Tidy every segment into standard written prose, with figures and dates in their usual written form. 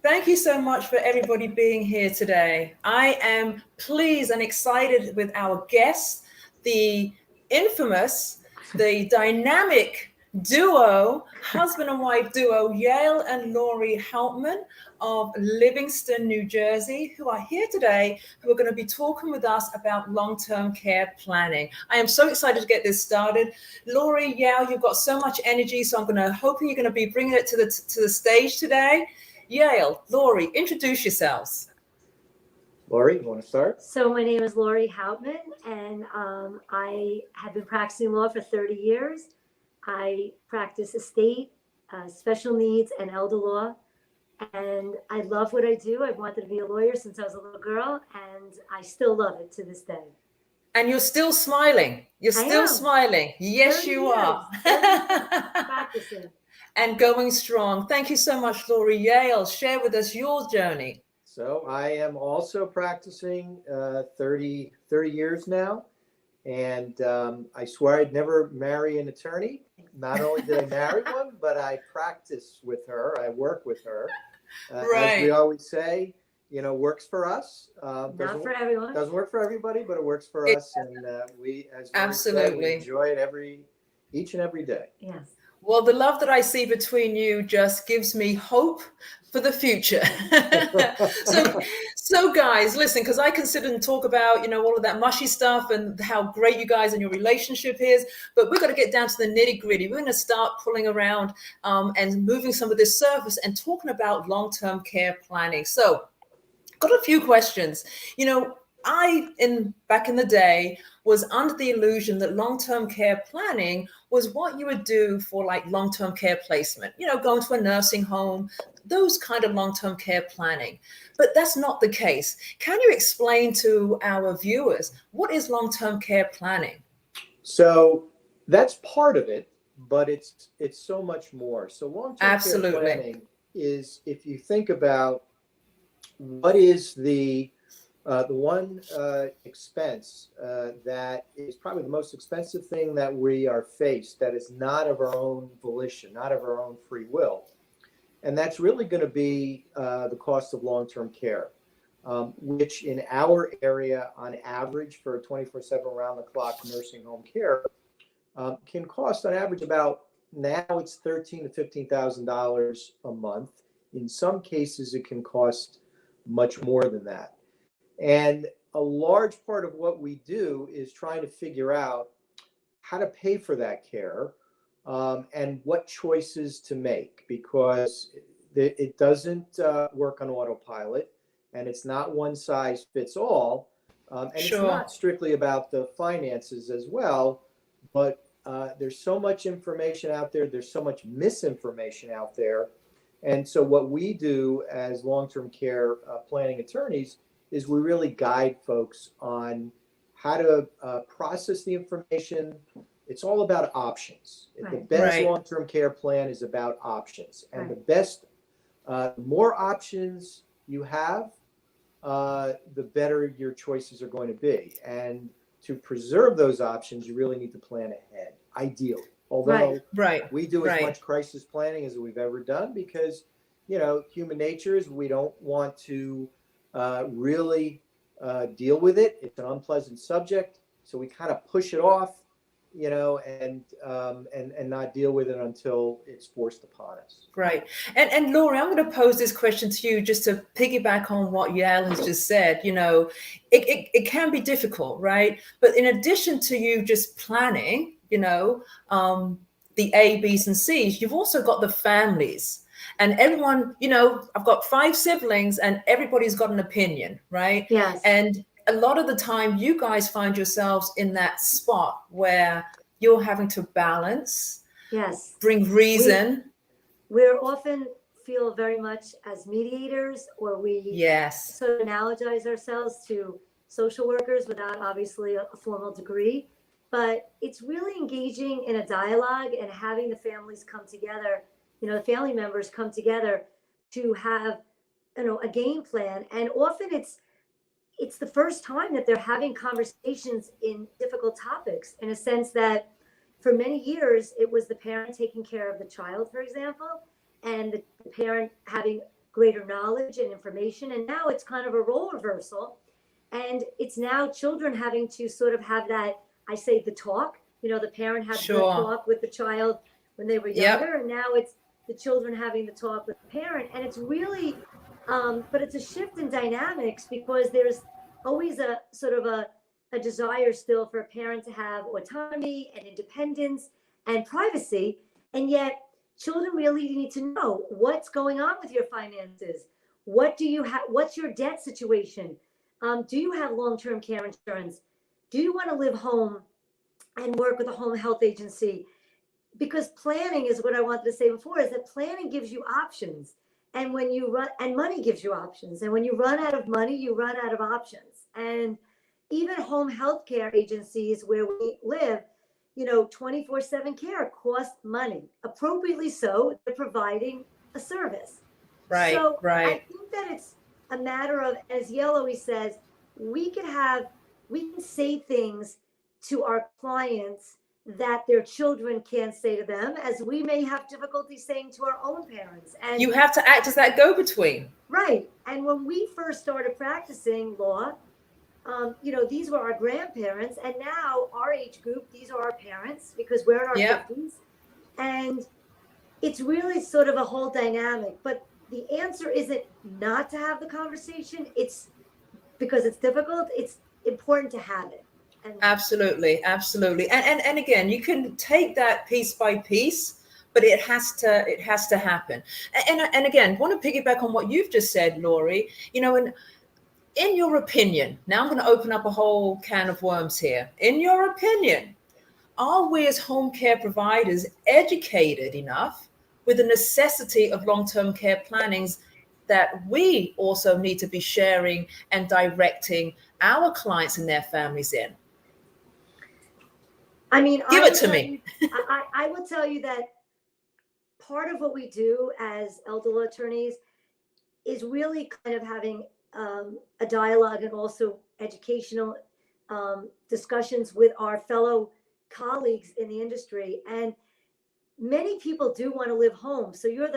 Thank you so much for everybody being here today. I am pleased and excited with our guests, the infamous, the dynamic duo, husband and wife duo, Yale and Laurie Hauptman of Livingston, New Jersey, who are here today, who are going to be talking with us about long-term care planning. I am so excited to get this started. Laurie, Yale, you've got so much energy, so I'm going to hoping you're going to be bringing it to the stage today. Yale, Laurie, introduce yourselves. Laurie, you want to start? So my name is Laurie Hauptman, and I have been practicing law for 30 years. I practice estate, special needs, and elder law. And I love what I do. I've wanted to be a lawyer since I was a little girl, and I still love it to this day. And you're still smiling. You're still smiling. Yes, you are. Practicing. And going strong. Thank you so much, Laurie. Yale, share with us your journey. So I am also practicing 30 years now. And I swear I'd never marry an attorney. Not only did I marry one, but I practice with her. I work with her. Right. As we always say, works for us. Not for everyone. Doesn't work for everybody, but it works for us. And we, as we say, we enjoy it each and every day. Yes. Well, the love that I see between you just gives me hope for the future. so guys, listen, because I can sit and talk about, all of that mushy stuff and how great you guys and your relationship is, but we've got to get down to the nitty gritty. We're going to start pulling around and moving some of this surface and talking about long-term care planning. So got a few questions. Back in the day was under the illusion that long-term care planning was what you would do for like long-term care placement, going to a nursing home, those kind of long-term care planning. But that's not the case. Can you explain to our viewers, what is long-term care planning? So that's part of it, but it's so much more. So long-term care planning is, if you think about what is the one expense that is probably the most expensive thing that we are faced, that is not of our own volition, not of our own free will. And that's really going to be the cost of long-term care, which in our area, on average, for 24/7 around-the-clock nursing home care, can cost on average about, now it's $13,000 to $15,000 a month. In some cases, it can cost much more than that. And a large part of what we do is trying to figure out how to pay for that care and what choices to make, because it doesn't work on autopilot, and it's not one size fits all. And It's not strictly about the finances as well, but there's so much information out there. There's so much misinformation out there. And so what we do as long-term care planning attorneys is we really guide folks on how to process the information. It's all about options. Right. The best long-term care plan is about options. And the more options you have, the better your choices are going to be. And to preserve those options, you really need to plan ahead, ideally. Although we do as much crisis planning as we've ever done, because, human nature is we don't want to really deal with it. It's an unpleasant subject, so we kind of push it off, and not deal with it until it's forced upon us. Right. And Laurie, I'm going to pose this question to you just to piggyback on what Yale has just said. It can be difficult, right? But in addition to you just planning, the A, B's, and C's, you've also got the families. And everyone, I've got 5 siblings and everybody's got an opinion, right? Yes. And a lot of the time you guys find yourselves in that spot where you're having to balance, bring reason. We're often feel very much as mediators, or we sort of analogize ourselves to social workers without obviously a formal degree. But it's really engaging in a dialogue and having the families come together, the family members come together to have, a game plan. And often it's the first time that they're having conversations in difficult topics, in a sense that for many years, it was the parent taking care of the child, for example, and the parent having greater knowledge and information. And now it's kind of a role reversal. And it's now children having to sort of have that, I say the talk, the parent had the talk with the child when they were younger. And now it's the children having the talk with the parent. And it's really, but it's a shift in dynamics because there's always a sort of a desire still for a parent to have autonomy and independence and privacy. And yet children really need to know what's going on with your finances. What do you have? What's your debt situation? Do you have long-term care insurance? Do you want to live home and work with a home health agency? Because planning is what I wanted to say before, is that planning gives you options. And when you run, and money gives you options. And when you run out of money, you run out of options. And even home health care agencies where we live, 24/7 care costs money. Appropriately so, they're providing a service. Right, so right. I think that it's a matter of, as Yale always says, we can say things to our clients that their children can't say to them, as we may have difficulty saying to our own parents. And you have to act as that go-between. Right. And when we first started practicing law, these were our grandparents, and now our age group, these are our parents, because we're in our 50s. And it's really sort of a whole dynamic. But the answer isn't not to have the conversation. It's because it's difficult. It's important to have it. Absolutely. And again, you can take that piece by piece, but it has to happen. And again, want to piggyback on what you've just said, Laurie. In your opinion, now I'm going to open up a whole can of worms here. In your opinion, are we as home care providers educated enough with the necessity of long-term care plannings that we also need to be sharing and directing our clients and their families in? I mean, give it to me. I will tell you that part of what we do as elder law attorneys is really kind of having a dialogue and also educational discussions with our fellow colleagues in the industry. And many people do want to live home. So you're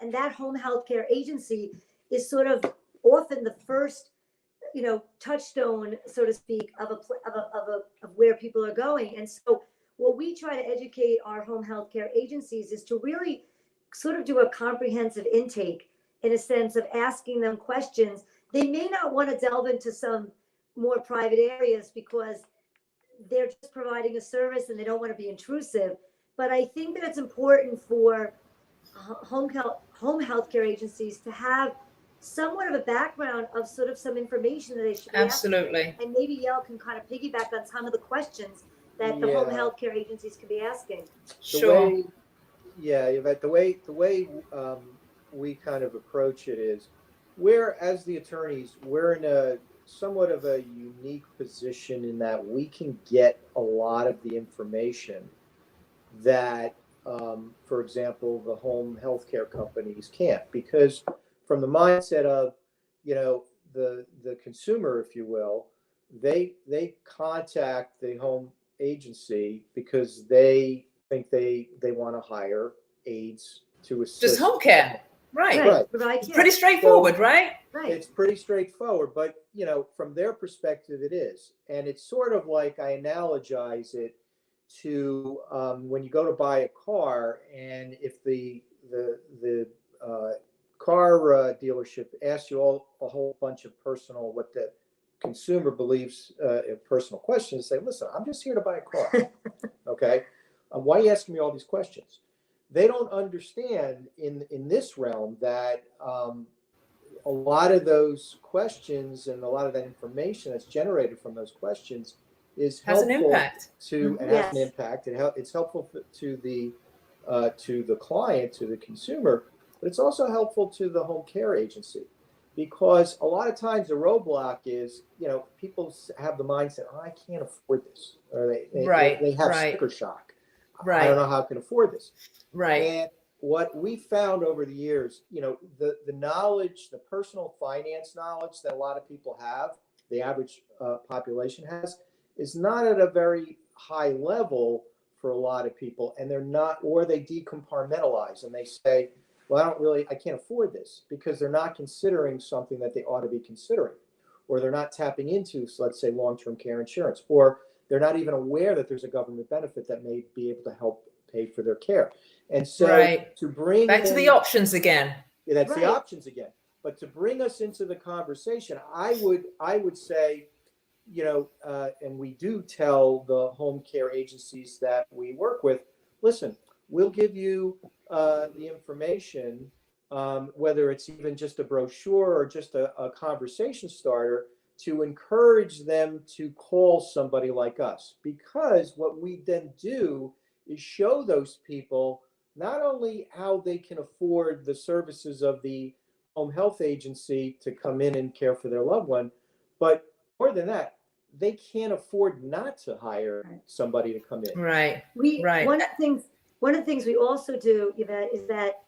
and that home health care agency is sort of often the first, touchstone, so to speak, of where people are going. And so what we try to educate our home health care agencies is to really sort of do a comprehensive intake, in a sense of asking them questions. They may not want to delve into some more private areas because they're just providing a service and they don't want to be intrusive. But I think that it's important for home health care agencies to have somewhat of a background of sort of some information that they should be Absolutely asking. And maybe Yale can kind of piggyback on some of the questions that the home health care agencies could be asking. Sure. The way we kind of approach it is, as the attorneys, we're in a somewhat of a unique position in that we can get a lot of the information that, for example, the home healthcare companies can't, because from the mindset of, the consumer, if you will, they contact the home agency because they think they want to hire aides to assist. Just home care. Right. It's pretty straightforward, right? It's pretty straightforward, but from their perspective, it is. And it's sort of like, I analogize it to when you go to buy a car, and if the car dealership asks you a whole bunch of what the consumer believes personal questions, say, listen, I'm just here to buy a car. Okay. Why are you asking me all these questions? They don't understand in this realm that a lot of those questions and a lot of that information that's generated from those questions is helpful has an impact. Has an impact. It's helpful to the client, to the consumer, but it's also helpful to the home care agency, because a lot of times the roadblock is, people have the mindset, I can't afford this, or they have sticker shock. I don't know how I can afford this. And what we found over the years, the knowledge, the personal finance knowledge that a lot of people have, the average population has, is not at a very high level for a lot of people. And they're not, or they decompartmentalize and they say, well, I can't afford this, because they're not considering something that they ought to be considering, or they're not tapping into, so let's say, long-term care insurance, or they're not even aware that there's a government benefit that may be able to help pay for their care. And so to bring back to the options again. That's the options again. But to bring us into the conversation, I would say, and we do tell the home care agencies that we work with, listen, we'll give you the information, whether it's even just a brochure or just a conversation starter, to encourage them to call somebody like us. Because what we then do is show those people not only how they can afford the services of the home health agency to come in and care for their loved one, but more than that, they can't afford not to hire somebody to come in. Right. One of the things we also do, Yvette, is that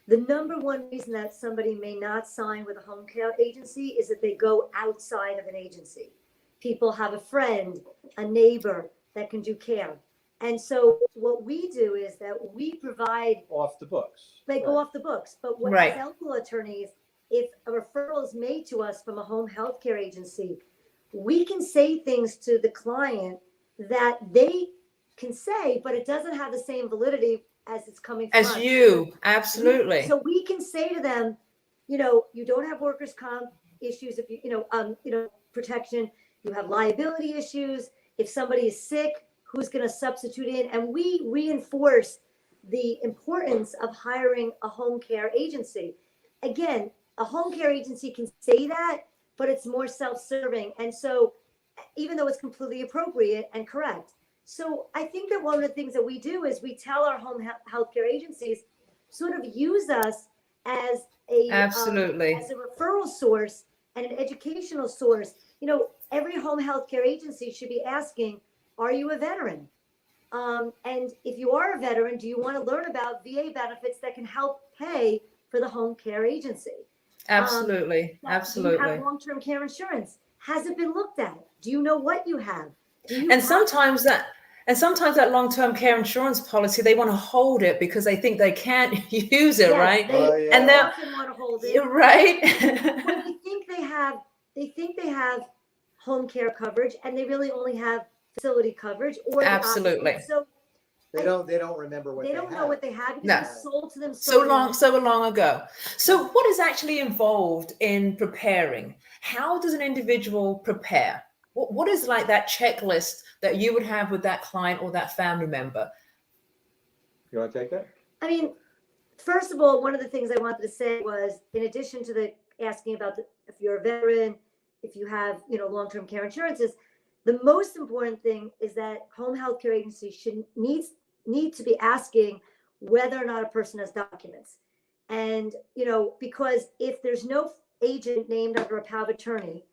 the number one reason that somebody may not sign with a home care agency is that they go outside of an agency. People have a friend, a neighbor that can do care. And so what we do is that we provide off the books. They go off the books. But what as elder attorneys, if a referral is made to us from a home health care agency, we can say things to the client that they can say, but it doesn't have the same validity as it's coming from us. You. Absolutely. So we can say to them, you don't have workers' comp issues if protection, you have liability issues. If somebody is sick, who's going to substitute in? And we reinforce the importance of hiring a home care agency. Again, a home care agency can say that, but it's more self-serving. And so even though it's completely appropriate and correct. So I think that one of the things that we do is we tell our home health care agencies sort of use us as as a referral source and an educational source. Every home health care agency should be asking, are you a veteran? And if you are a veteran, do you want to learn about VA benefits that can help pay for the home care agency? Absolutely. Do you have long-term care insurance? Has it been looked at? Do you know what you have? Sometimes that long-term care insurance policy, they want to hold it because they think they can't use it, right? And they often want to hold it. Right. When they think they have home care coverage, and they really only have facility coverage, or absolutely. So they don't remember what they don't know what they have because it was sold to them so long ago. So what is actually involved in preparing? How does an individual prepare? What is like that checklist that you would have with that client or that family member? You want to take that? I mean, first of all, one of the things I wanted to say was, in addition to the asking about if you're a veteran, if you have, long-term care insurances, the most important thing is that home health care agencies need to be asking whether or not a person has documents. And, because if there's no agent named under a power of attorney,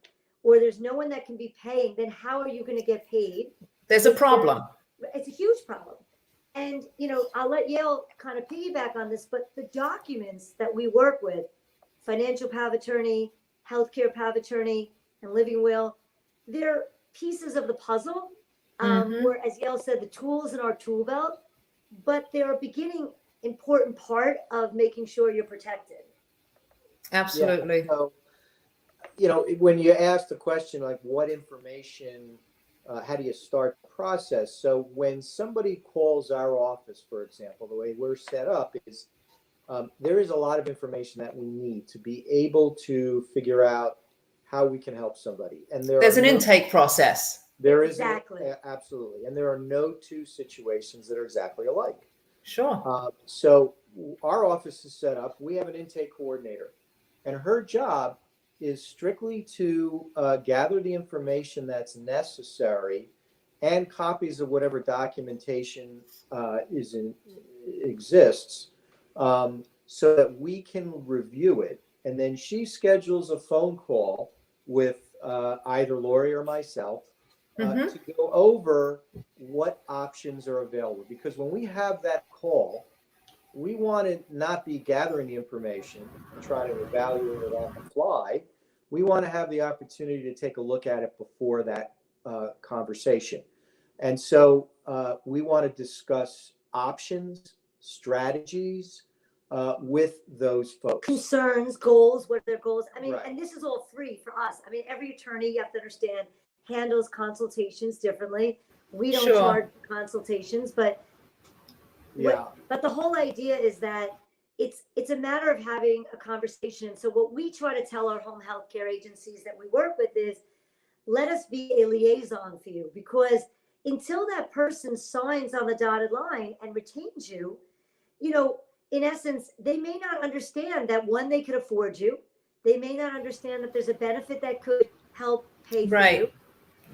or there's no one that can be paying, then how are you going to get paid? There's a problem. It's a huge problem. And, I'll let Yale kind of piggyback on this, but the documents that we work with, financial power of attorney, healthcare power of attorney, and living will, they're pieces of the puzzle, where, as Yale said, the tools in our tool belt, but they're a beginning important part of making sure you're protected. Absolutely. Yeah. So, when you ask the question, like, what information, how do you start the process? So when somebody calls our office, for example, the way we're set up is there is a lot of information that we need to be able to figure out how we can help somebody. And there's an intake process. There is absolutely. And there are no two situations that are exactly alike. Sure. So our office is set up. We have an intake coordinator, and her job is strictly to gather the information that's necessary and copies of whatever documentation exists, so that we can review it. And then she schedules a phone call with either Laurie or myself to go over what options are available. Because when we have that call, we want to not be gathering the information and trying to evaluate it on the fly. We want to have the opportunity to take a look at it before that conversation. And so we want to discuss options, strategies, with those folks. Concerns, goals, what are their goals? I mean, Right. and this is all free for us. I mean, every attorney, you have to understand, handles consultations differently. We don't Sure. charge consultations, but Yeah. but the whole idea is that it's a matter of having a conversation. So what we try to tell our home health care agencies that we work with is, let us be a liaison for you, because until that person signs on the dotted line and retains you, you know, in essence, they may not understand that, one, they could afford you. They may not understand that there's a benefit that could help pay for you.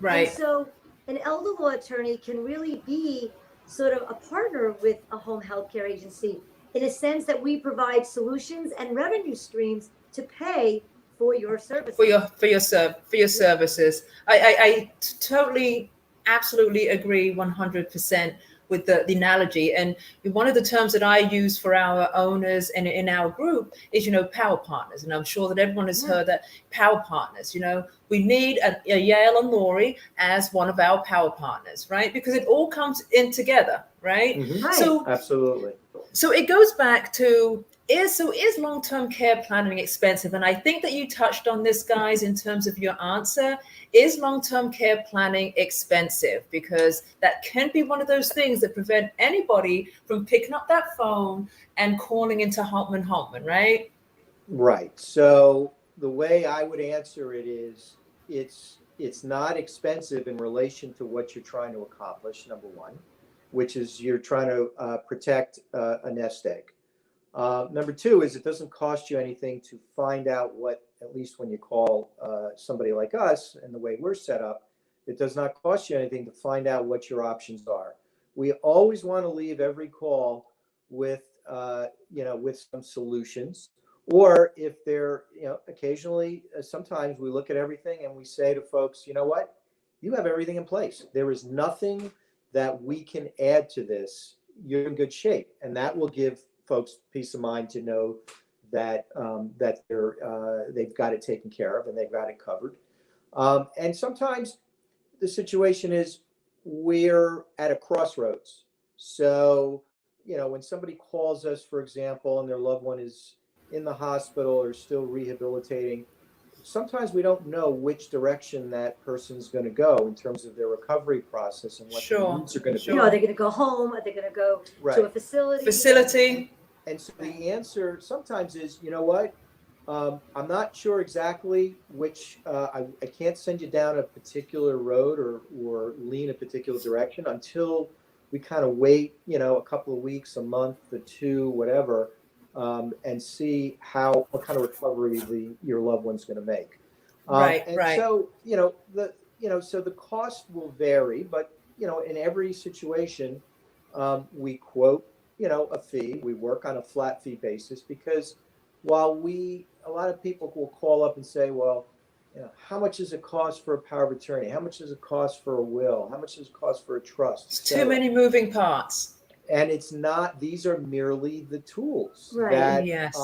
Right. And so an elder law attorney can really be sort of a partner with a home health care agency, in a sense that we provide solutions and revenue streams to pay for your services. For your services. I totally, absolutely agree 100% with the analogy. And one of the terms that I use for our owners and in our group is, power partners. And I'm sure that everyone has heard that, power partners. We need a Yale and Laurie as one of our power partners, right? Because it all comes in together, right? Mm-hmm. Right. So absolutely. So it goes back to, is long-term care planning expensive? And I think that you touched on this, guys, in terms of your answer. Is long-term care planning expensive? Because that can be one of those things that prevent anybody from picking up that phone and calling into Hauptman, right? Right. So the way I would answer it is, it's not expensive in relation to what you're trying to accomplish, number one, which is you're trying to protect a nest egg. Number two is, it doesn't cost you anything to find out what, at least when you call somebody like us and the way we're set up, it does not cost you anything to find out what your options are. We always want to leave every call with, with some solutions. Or if they're, occasionally, sometimes we look at everything and we say to folks, you know what, you have everything in place. There is nothing that we can add to this. You're in good shape. And that will give folks peace of mind to know that that they've got it taken care of and they've got it covered. And sometimes the situation is, we're at a crossroads. So, when somebody calls us, for example, and their loved one is in the hospital or still rehabilitating, sometimes we don't know which direction that person's going to go in terms of their recovery process and what their needs are going to be. Are they going to go home? Are they going to go to a facility? And so the answer sometimes is, you know what? I'm not sure exactly which, I can't send you down a particular road or lean a particular direction until we kind of wait, a couple of weeks, a month, or two, whatever, and see what kind of recovery your loved one's going to make. Right. So, so the cost will vary, but, in every situation, we quote, a fee. We work on a flat fee basis, because while a lot of people will call up and say, well, how much does it cost for a power of attorney? How much does it cost for a will? How much does it cost for a trust? It's too many moving parts. And it's not, these are merely the tools that are used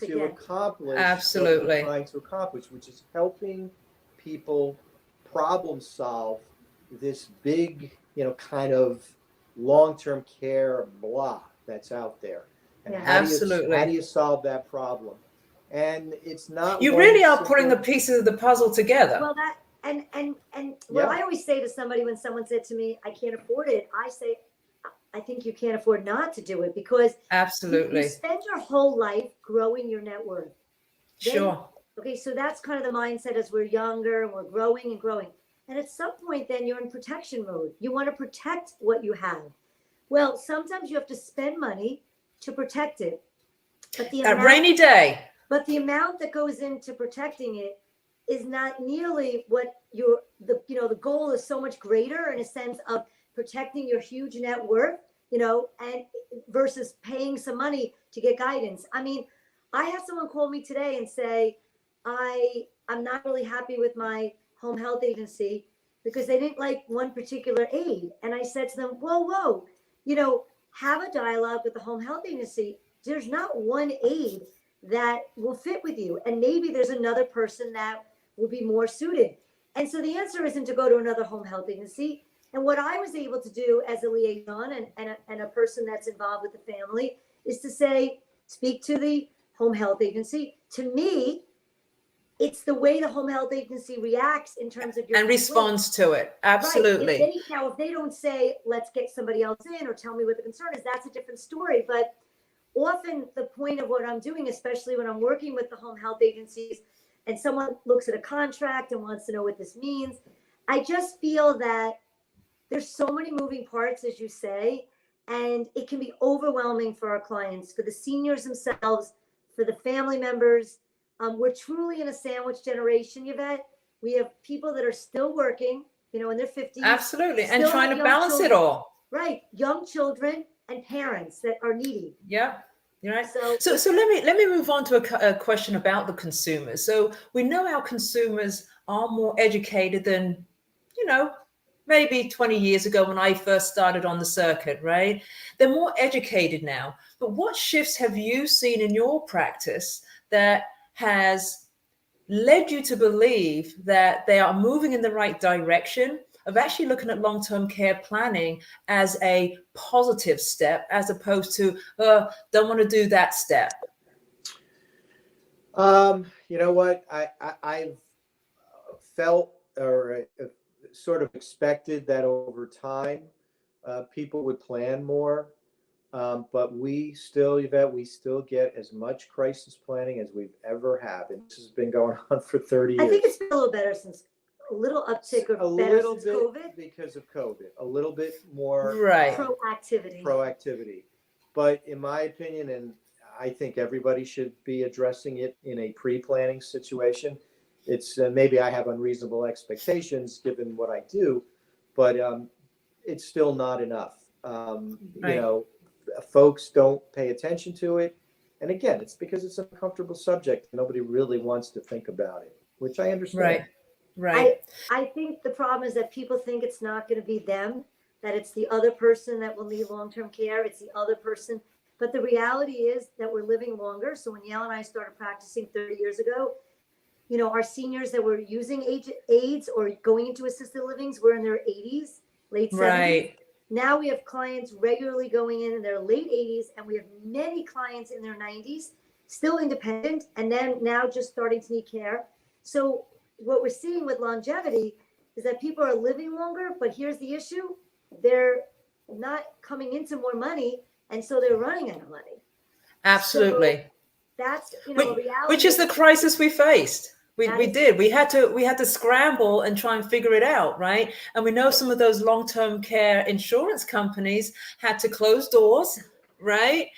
to accomplish what we're trying to accomplish, which is helping people problem solve this big, kind of long-term care blah that's out there. And how do you solve that problem? And it's not. You really are putting the pieces of the puzzle together. Well, that and what I always say to somebody when someone said to me, I can't afford it, I say, I think you can't afford not to do it, because absolutely you spend your whole life growing your net worth. Sure. Okay, so that's kind of the mindset as we're younger and we're growing and growing. And at some point, then you're in protection mode. You want to protect what you have. Well, sometimes you have to spend money to protect it. But the rainy day. But the amount that goes into protecting it is not nearly what the goal is so much greater, in a sense of protecting your huge net worth, and versus paying some money to get guidance. I mean, I had someone call me today and say, I'm not really happy with my home health agency because they didn't like one particular aide. And I said to them, whoa, have a dialogue with the home health agency. There's not one aide that will fit with you. And maybe there's another person that will be more suited. And so the answer isn't to go to another home health agency. And what I was able to do as a liaison and a person that's involved with the family is to say, speak to the home health agency. To me, it's the way the home health agency reacts in terms of your and responds to it. Absolutely. Right. If they don't say, let's get somebody else in or tell me what the concern is, that's a different story. But often the point of what I'm doing, especially when I'm working with the home health agencies and someone looks at a contract and wants to know what this means, I just feel that there's so many moving parts, as you say, and it can be overwhelming for our clients, for the seniors themselves, for the family members. We're truly in a sandwich generation, Yvette. We have people that are still working, in their 50s. Absolutely. And trying to balance children. It all. Right. Young children and parents that are needy. Yeah. You're right. So let me move on to a question about the consumers. So we know our consumers are more educated than, maybe 20 years ago when I first started on the circuit, right? They're more educated now. But what shifts have you seen in your practice that has led you to believe that they are moving in the right direction of actually looking at long-term care planning as a positive step, as opposed to, don't want to do that step? You know what? I've felt or sort of expected that over time, people would plan more. But Yvette, we still get as much crisis planning as we've ever had. And this has been going on for 30 years. I think it's been a little better since a little uptick of better since COVID. Because of COVID, a little bit more proactivity. But in my opinion, and I think everybody should be addressing it in a pre-planning situation. It's maybe I have unreasonable expectations given what I do, but it's still not enough. Folks don't pay attention to it. And again, it's because it's an uncomfortable subject. Nobody really wants to think about it, which I understand. Right. I think the problem is that people think it's not going to be them, that it's the other person that will need long-term care. It's the other person. But the reality is that we're living longer. So when Yale and I started practicing 30 years ago, our seniors that were using aids or going into assisted livings were in their 80s, late 70s. Right. Now we have clients regularly going in their late 80s, and we have many clients in their 90s, still independent, and then now just starting to need care. So what we're seeing with longevity is that people are living longer, but here's the issue. They're not coming into more money, and so they're running out of money. Absolutely. So that's, a reality. Which is the crisis we faced. We did. We had to scramble and try and figure it out, right? And we know some of those long-term care insurance companies had to close doors, right?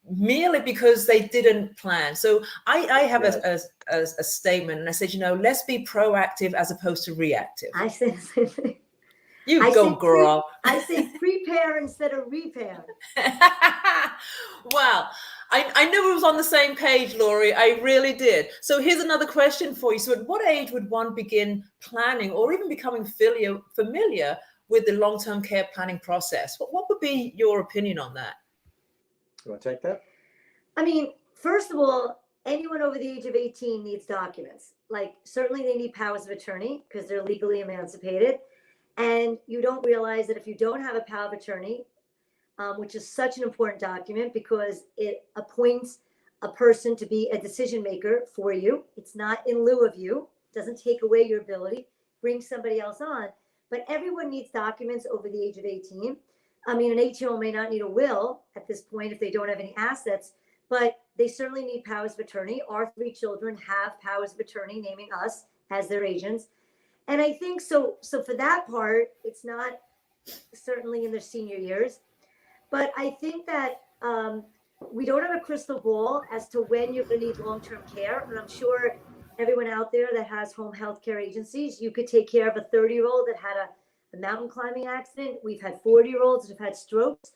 Merely because they didn't plan. So I have a statement, and I said, let's be proactive as opposed to reactive. I say the same thing. You go, girl. I say prepare instead of repair. Wow. I knew we was on the same page, Laurie. I really did. So here's another question for you. So at what age would one begin planning or even becoming familiar with the long-term care planning process? What would be your opinion on that? You want to take that? I mean, first of all, anyone over the age of 18 needs documents. Like, certainly they need powers of attorney because they're legally emancipated. And you don't realize that if you don't have a power of attorney, which is such an important document because it appoints a person to be a decision maker for you. It's not in lieu of you. It doesn't take away your ability, bring somebody else on. But everyone needs documents over the age of 18. I mean, an 18-year-old may not need a will at this point if they don't have any assets, but they certainly need powers of attorney. Our 3 children have powers of attorney naming us as their agents. And I think so for that part, it's not certainly in their senior years. But I think that we don't have a crystal ball as to when you're going to need long-term care. And I'm sure everyone out there that has home health care agencies, you could take care of a 30-year-old that had a mountain climbing accident. We've had 40-year-olds that have had strokes.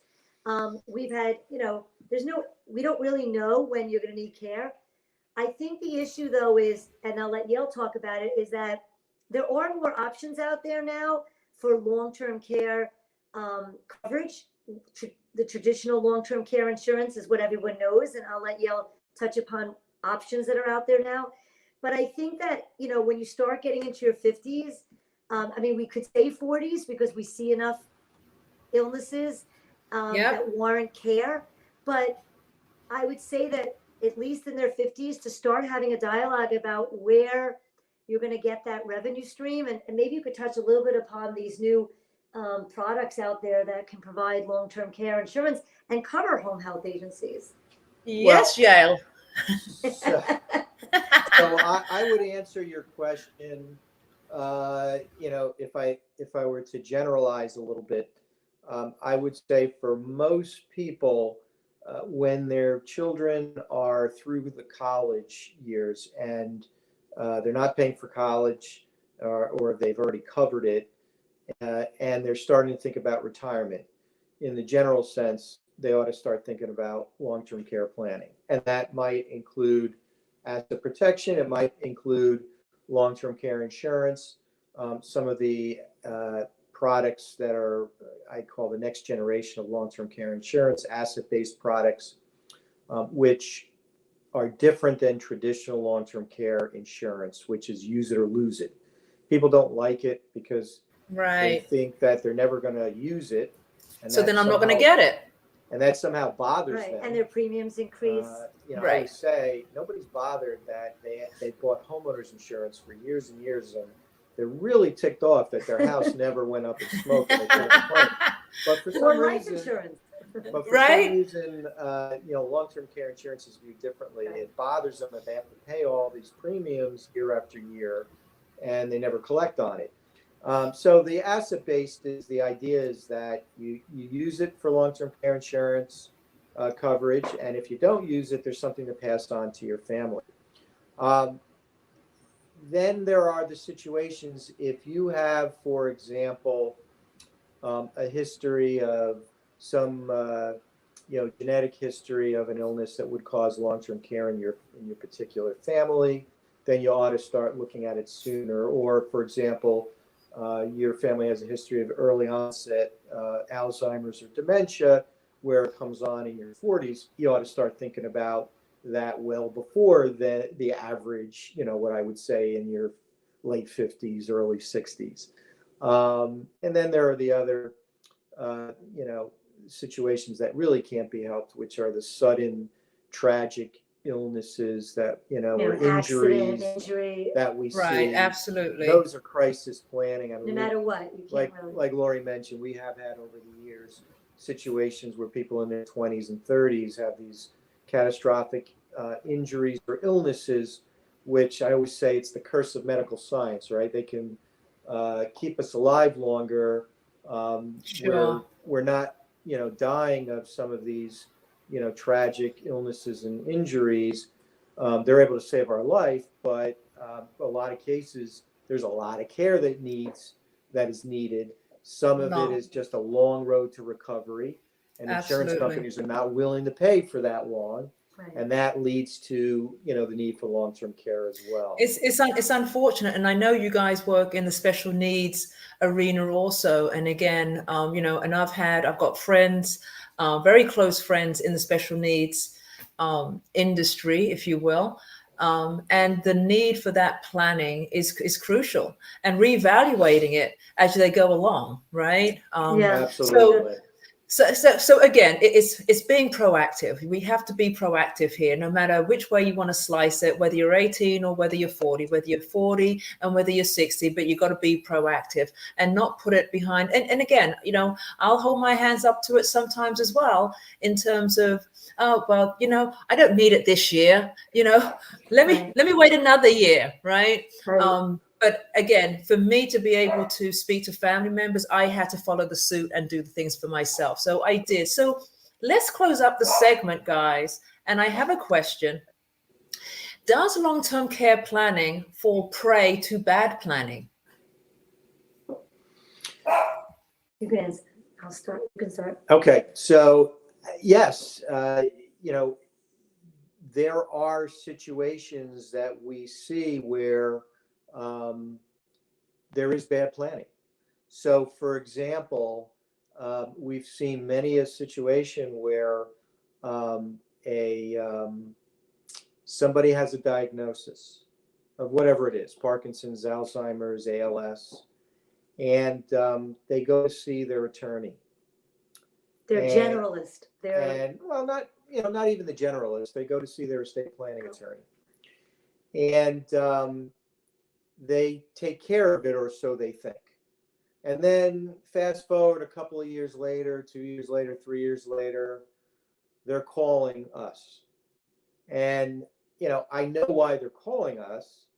We've had, we don't really know when you're going to need care. I think the issue, though, is, and I'll let Yale talk about it, is that there are more options out there now for long-term care coverage. The traditional long-term care insurance is what everyone knows, and I'll let Yale touch upon options that are out there now. But I think that, when you start getting into your 50s, we could say 40s because we see enough illnesses that warrant care. But I would say that at least in their 50s, to start having a dialogue about where you're going to get that revenue stream. And maybe you could touch a little bit upon these new products out there that can provide long-term care insurance and cover home health agencies. Yes, Yale. So I would answer your question, if I were to generalize a little bit, I would say for most people, when their children are through the college years and they're not paying for college, or they've already covered it, and they're starting to think about retirement, in the general sense, they ought to start thinking about long-term care planning. And that might include asset protection. It might include long-term care insurance. Some of the products that are, I call the next generation of long-term care insurance, asset-based products, which are different than traditional long-term care insurance, which is use it or lose it. People don't like it because they think that they're never going to use it. And so then I'm not going to get it. And that somehow bothers them. And their premiums increase. I always say nobody's bothered that they bought homeowners insurance for years and years, and they're really ticked off that their house never went up in smoke. And they couldn't complain. But for some life insurance. But for some reason, long-term care insurance is viewed differently. It bothers them that they have to pay all these premiums year after year, and they never collect on it. So the asset-based is the idea is that you use it for long-term care insurance coverage, and if you don't use it, there's something to pass on to your family. Then there are the situations if you have, for example, a history of some genetic history of an illness that would cause long-term care in your particular family, then you ought to start looking at it sooner. Or, for example, your family has a history of early onset Alzheimer's or dementia, where it comes on in your 40s, you ought to start thinking about that well before the average, what I would say in your late 50s, early 60s. And then there are the other, situations that really can't be helped, which are the sudden tragic illnesses that, or injuries that we see. Right, absolutely. Those are crisis planning. I mean, no matter what, you can't like Laurie mentioned, we have had over the years situations where people in their 20s and 30s have these catastrophic injuries or illnesses, which I always say it's the curse of medical science, right? They can keep us alive longer. Sure. We're not, dying of some of these, tragic illnesses and injuries. They're able to save our life, but a lot of cases, there's a lot of care that is needed. Some of it is just a long road to recovery, and insurance companies are not willing to pay for that long. Right. And that leads to, the need for long-term care as well. It's unfortunate. And I know you guys work in the special needs arena also. And again, and I've got friends, very close friends in the special needs industry, if you will. And the need for that planning is crucial, and reevaluating it as they go along. Right. Absolutely. So again, it's being proactive. We have to be proactive here, no matter which way you want to slice it, whether you're 18 or whether you're 40, and whether you're 60, but you've got to be proactive and not put it behind. And again, I'll hold my hands up to it sometimes as well, in terms of, oh, well, I don't need it this year, let me wait another year. Right. But again, for me to be able to speak to family members, I had to follow the suit and do the things for myself. So I did. So let's close up the segment, guys. And I have a question. Does long-term care planning fall prey to bad planning? You can answer. I'll start. You can start. Okay. So, yes, there are situations that we see where there is bad planning. So, for example, we've seen many a situation where somebody has a diagnosis of whatever it is, Parkinson's, Alzheimer's, ALS, and they go to see their attorney. They're generalist. not even the generalist. They go to see their estate planning attorney, and they take care of it, or so they think. And then fast forward a couple of years later, 2 years later, 3 years later, they're calling us. And, I know why they're calling us,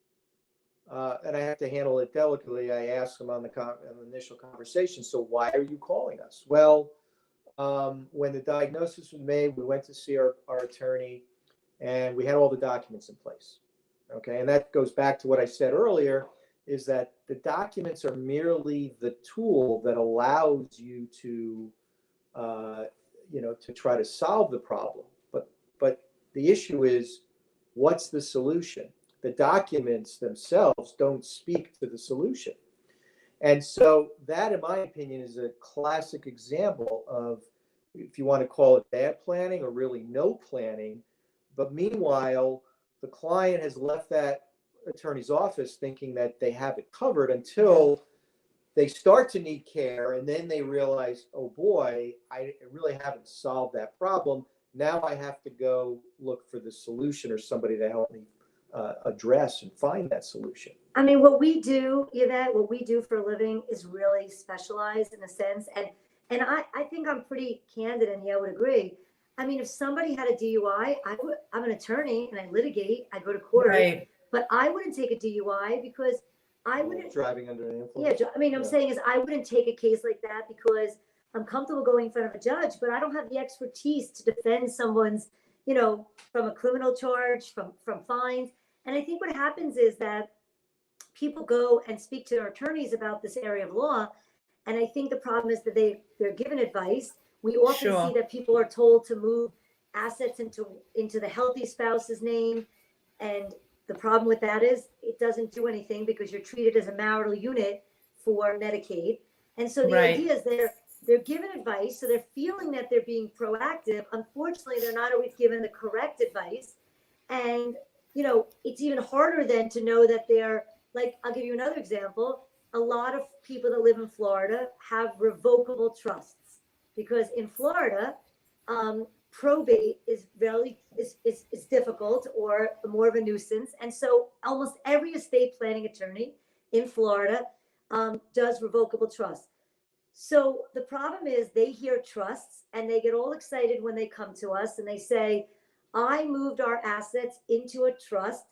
and I have to handle it delicately. I ask them on the initial conversation, so why are you calling us? Well, when the diagnosis was made, we went to see our attorney, and we had all the documents in place. Okay, and that goes back to what I said earlier, is that the documents are merely the tool that allows you to, to try to solve the problem. But the issue is, what's the solution? The documents themselves don't speak to the solution. And so that, in my opinion, is a classic example of, if you want to call it bad planning or really no planning. But meanwhile, the client has left that attorney's office thinking that they have it covered until they start to need care. And then they realize, oh boy, I really haven't solved that problem. Now I have to go look for the solution or somebody to help me address and find that solution. I mean, what we do, Yvette, what we do for a living is really specialized in a sense. And I think I'm pretty candid, and Yale would agree. I mean, if somebody had a DUI, I'm an attorney and I litigate, I go to court, right. But I wouldn't take a DUI because I wouldn't. Driving under the influence. Yeah, I mean, I'm saying is I wouldn't take a case like that because I'm comfortable going in front of a judge, but I don't have the expertise to defend someone's, from a criminal charge, from fines. And I think what happens is that people go and speak to their attorneys about this area of law. And I think the problem is that they're given advice. We often see that people are told to move assets into the healthy spouse's name. And the problem with that is it doesn't do anything because you're treated as a marital unit for Medicaid. And so the idea is they're given advice. So they're feeling that they're being proactive. Unfortunately, they're not always given the correct advice. And, it's even harder then to know that they're like, I'll give you another example. A lot of people that live in Florida have revocable trusts because in Florida, probate is difficult or more of a nuisance. And so almost every estate planning attorney in Florida does revocable trusts. So the problem is they hear trusts and they get all excited when they come to us and they say, I moved our assets into a trust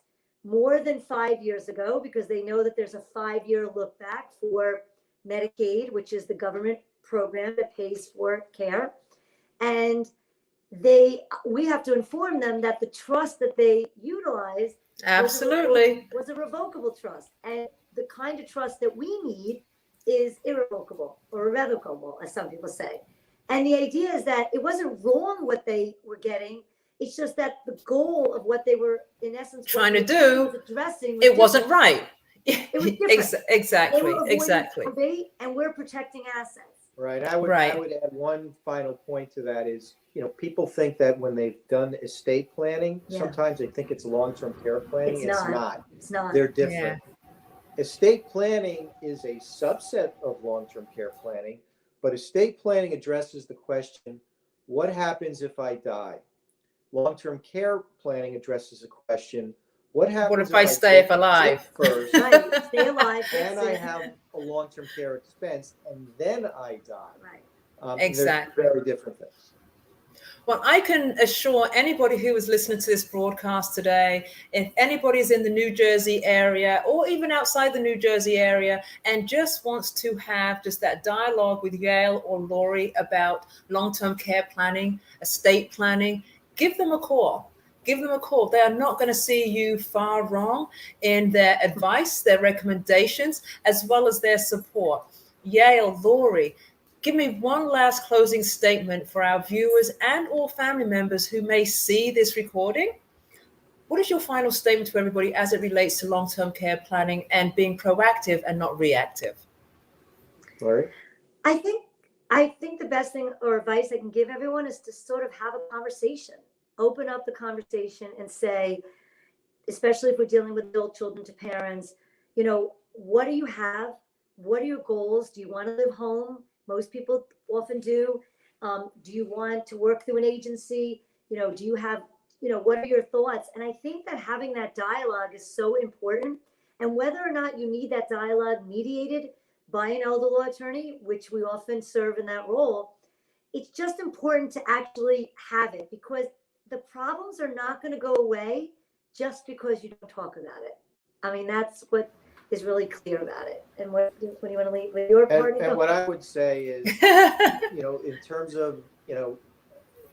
more than 5 years ago because they know that there's a 5-year look back for Medicaid, which is the government program that pays for care. And we have to inform them that the trust that they utilized was a revocable trust. And the kind of trust that we need is irrevocable or irrevocable, as some people say. And the idea is that it wasn't wrong what they were getting. It's just that the goal of what they were, in essence, trying to do, addressing it wasn't right. It was different. Exactly. Probate, and we're protecting assets. Right. I would add one final point to that is, people think that when they've done estate planning, sometimes they think it's long-term care planning. It's not. They're different. Yeah. Estate planning is a subset of long-term care planning, but estate planning addresses the question, what happens if I die? Long-term care planning addresses the question, what happens if I stay alive first? Right, stay alive. Then I have a long-term care expense, and then I die. Right. Exactly. Very different things. Well, I can assure anybody who is listening to this broadcast today, if anybody's in the New Jersey area or even outside the New Jersey area and just wants to have just that dialogue with Yale or Laurie about long-term care planning, estate planning, give them a call. Give them a call. They are not going to see you far wrong in their advice, their recommendations, as well as their support. Yale, Laurie, give me one last closing statement for our viewers and all family members who may see this recording. What is your final statement to everybody as it relates to long-term care planning and being proactive and not reactive? Laurie? I think the best thing or advice I can give everyone is to sort of have a conversation, open up the conversation and say, especially if we're dealing with adult children to parents, what do you have? What are your goals? Do you want to live home? Most people often do. Do you want to work through an agency? do you have, what are your thoughts? And I think that having that dialogue is so important. And whether or not you need that dialogue mediated by an elder law attorney, which we often serve in that role, it's just important to actually have it, because the problems are not going to go away just because you don't talk about it. I mean, that's what is really clear about it. And what do you want to leave with your part? And what I would say is, in terms of,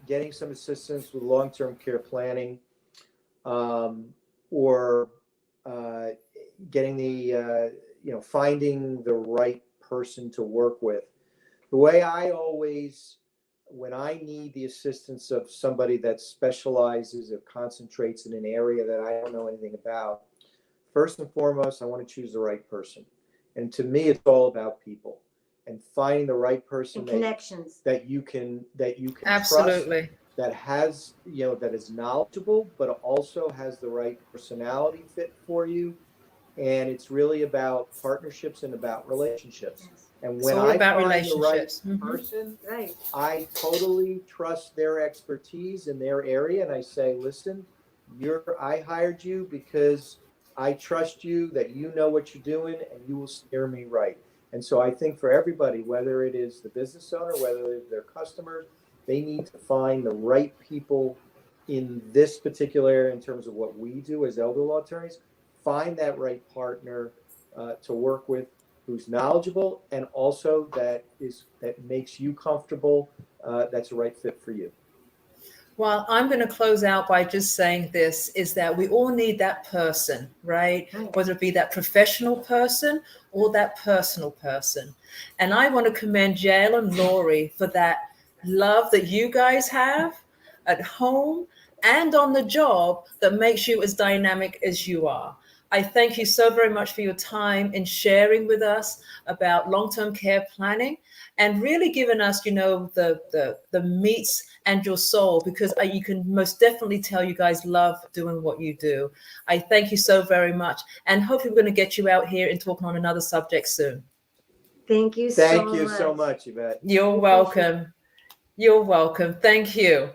getting some assistance with long-term care planning, or getting the, finding the right person to work with. The way I always, when I need the assistance of somebody that specializes or concentrates in an area that I don't know anything about, first and foremost, I want to choose the right person. And to me, it's all about people and finding the right person and connections that you can absolutely trust, that has, that is knowledgeable, but also has the right personality fit for you. And it's really about partnerships and about relationships. And when I find the right person, right, I totally trust their expertise in their area. And I say, listen, I hired you because I trust you, that you know what you're doing, and you will steer me right. And so I think for everybody, whether it is the business owner, whether it's their customers, they need to find the right people in this particular area in terms of what we do as elder law attorneys. Find that right partner to work with, who's knowledgeable and also that makes you comfortable, that's the right fit for you. Well, I'm going to close out by just saying this, is that we all need that person, right? Whether it be that professional person or that personal person. And I want to commend Yale and Laurie for that love that you guys have at home and on the job that makes you as dynamic as you are. I thank you so very much for your time in sharing with us about long-term care planning and really giving us, the meats and your soul, because you can most definitely tell you guys love doing what you do. I thank you so very much. And hopefully we're going to get you out here and talking on another subject soon. Thank you so much, Yvette. You're welcome. You're welcome. Thank you.